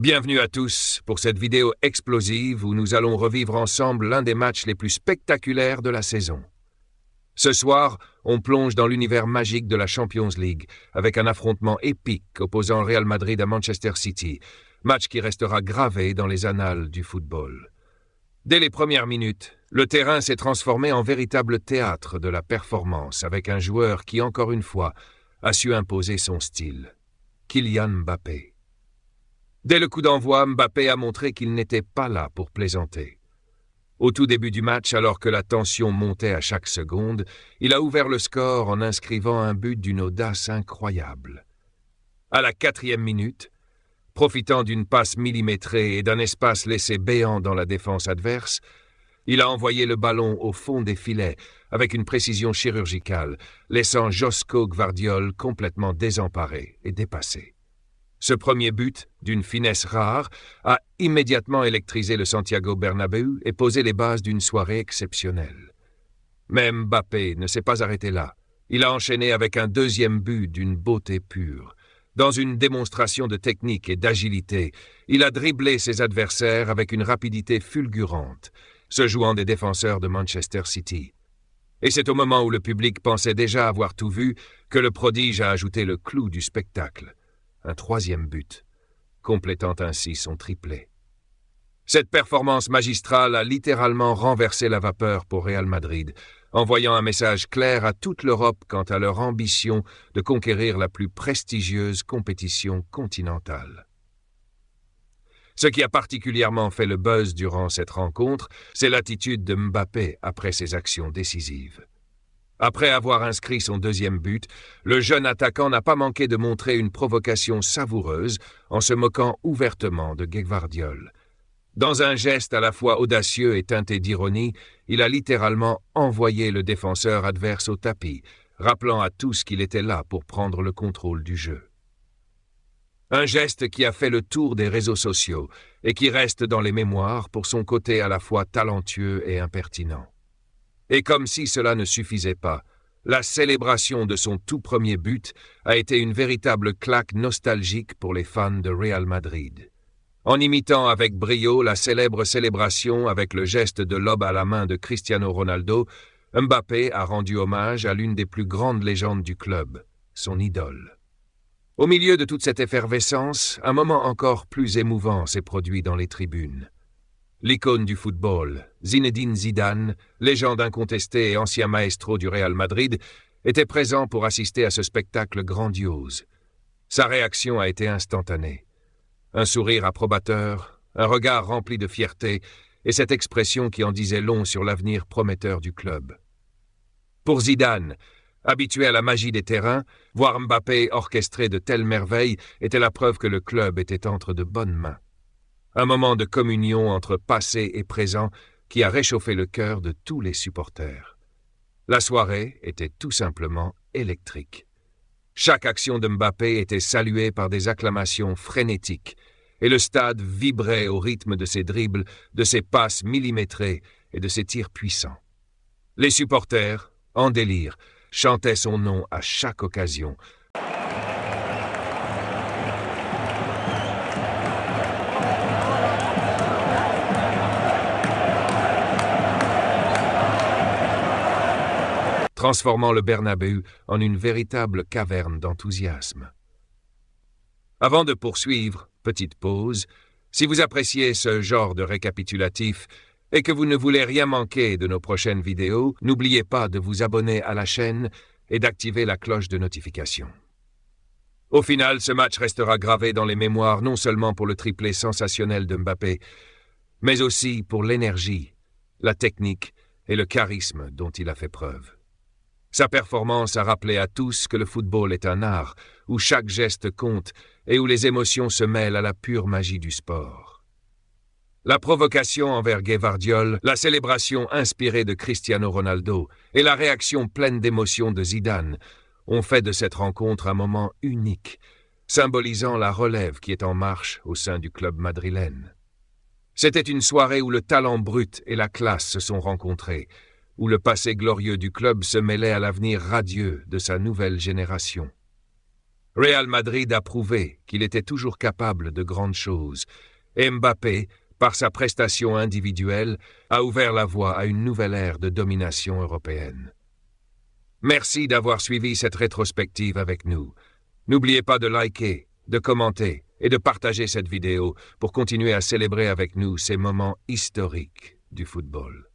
Bienvenue à tous pour cette vidéo explosive où nous allons revivre ensemble l'un des matchs les plus spectaculaires de la saison. Ce soir, on plonge dans l'univers magique de la Champions League avec un affrontement épique opposant Real Madrid à Manchester City, match qui restera gravé dans les annales du football. Dès les premières minutes, le terrain s'est transformé en véritable théâtre de la performance avec un joueur qui, encore une fois, a su imposer son style. Kylian Mbappé. Dès le coup d'envoi, Mbappé a montré qu'il n'était pas là pour plaisanter. Au tout début du match, alors que la tension montait à chaque seconde, il a ouvert le score en inscrivant un but d'une audace incroyable. À la 4e minute, profitant d'une passe millimétrée et d'un espace laissé béant dans la défense adverse, il a envoyé le ballon au fond des filets avec une précision chirurgicale, laissant Joško Gvardiol complètement désemparé et dépassé. Ce premier but, d'une finesse rare, a immédiatement électrisé le Santiago Bernabéu et posé les bases d'une soirée exceptionnelle. Mais Mbappé ne s'est pas arrêté là. Il a enchaîné avec un deuxième but d'une beauté pure. Dans une démonstration de technique et d'agilité, il a dribblé ses adversaires avec une rapidité fulgurante, se jouant des défenseurs de Manchester City. Et c'est au moment où le public pensait déjà avoir tout vu que le prodige a ajouté le clou du spectacle. Un troisième but, complétant ainsi son triplé. Cette performance magistrale a littéralement renversé la vapeur pour Real Madrid, envoyant un message clair à toute l'Europe quant à leur ambition de conquérir la plus prestigieuse compétition continentale. Ce qui a particulièrement fait le buzz durant cette rencontre, c'est l'attitude de Mbappé après ses actions décisives. Après avoir inscrit son deuxième but, le jeune attaquant n'a pas manqué de montrer une provocation savoureuse en se moquant ouvertement de Gvardiol. Dans un geste à la fois audacieux et teinté d'ironie, il a littéralement envoyé le défenseur adverse au tapis, rappelant à tous qu'il était là pour prendre le contrôle du jeu. Un geste qui a fait le tour des réseaux sociaux et qui reste dans les mémoires pour son côté à la fois talentueux et impertinent. Et comme si cela ne suffisait pas, la célébration de son tout premier but a été une véritable claque nostalgique pour les fans de Real Madrid. En imitant avec brio la célèbre célébration avec le geste de lob à la main de Cristiano Ronaldo, Mbappé a rendu hommage à l'une des plus grandes légendes du club, son idole. Au milieu de toute cette effervescence, un moment encore plus émouvant s'est produit dans les tribunes. L'icône du football, Zinedine Zidane, légende incontestée et ancien maestro du Real Madrid, était présent pour assister à ce spectacle grandiose. Sa réaction a été instantanée. Un sourire approbateur, un regard rempli de fierté et cette expression qui en disait long sur l'avenir prometteur du club. Pour Zidane, habitué à la magie des terrains, voir Mbappé orchestrer de telles merveilles était la preuve que le club était entre de bonnes mains. Un moment de communion entre passé et présent qui a réchauffé le cœur de tous les supporters. La soirée était tout simplement électrique. Chaque action de Mbappé était saluée par des acclamations frénétiques et le stade vibrait au rythme de ses dribbles, de ses passes millimétrées et de ses tirs puissants. Les supporters, en délire, chantaient son nom à chaque occasion. Transformant le Bernabéu en une véritable caverne d'enthousiasme. Avant de poursuivre, petite pause, si vous appréciez ce genre de récapitulatif et que vous ne voulez rien manquer de nos prochaines vidéos, n'oubliez pas de vous abonner à la chaîne et d'activer la cloche de notification. Au final, ce match restera gravé dans les mémoires non seulement pour le triplé sensationnel de Mbappé, mais aussi pour l'énergie, la technique et le charisme dont il a fait preuve. Sa performance a rappelé à tous que le football est un art, où chaque geste compte et où les émotions se mêlent à la pure magie du sport. La provocation envers Gvardiol, la célébration inspirée de Cristiano Ronaldo et la réaction pleine d'émotion de Zidane ont fait de cette rencontre un moment unique, symbolisant la relève qui est en marche au sein du club madrilène. C'était une soirée où le talent brut et la classe se sont rencontrés, où le passé glorieux du club se mêlait à l'avenir radieux de sa nouvelle génération. Real Madrid a prouvé qu'il était toujours capable de grandes choses. Et Mbappé, par sa prestation individuelle, a ouvert la voie à une nouvelle ère de domination européenne. Merci d'avoir suivi cette rétrospective avec nous. N'oubliez pas de liker, de commenter et de partager cette vidéo pour continuer à célébrer avec nous ces moments historiques du football.